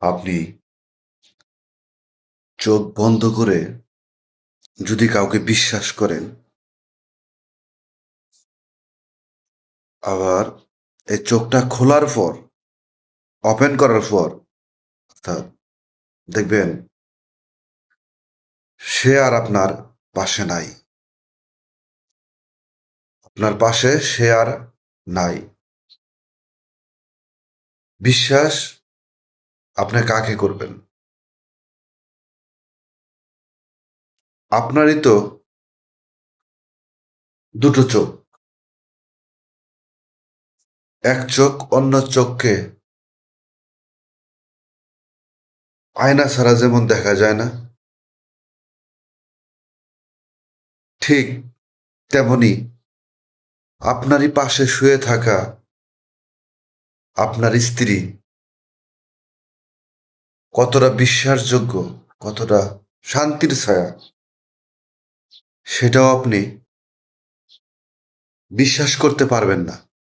আপনি চোখ বন্ধ করে যদি কাউকে বিশ্বাস করেন, আবার এই চোখটা খোলার পর, ওপেন করার পর অর্থাৎ দেখবেন সে আর আপনার পাশে নাই। আপনার পাশে সে আর নাই। বিশ্বাস আপনি কাকে করবেন? আপনারই তো দুটো চোখ। এক চোখ অন্য চোখকে আয়না ছাড়া যেমন দেখা যায় না, ঠিক তেমনি আপনারই পাশে শুয়ে থাকা আপনার স্ত্রী কতটা বিশ্বাসযোগ্য, কতটা শান্তির ছায়া, সেটাও আপনি বিশ্বাস করতে পারবেন না।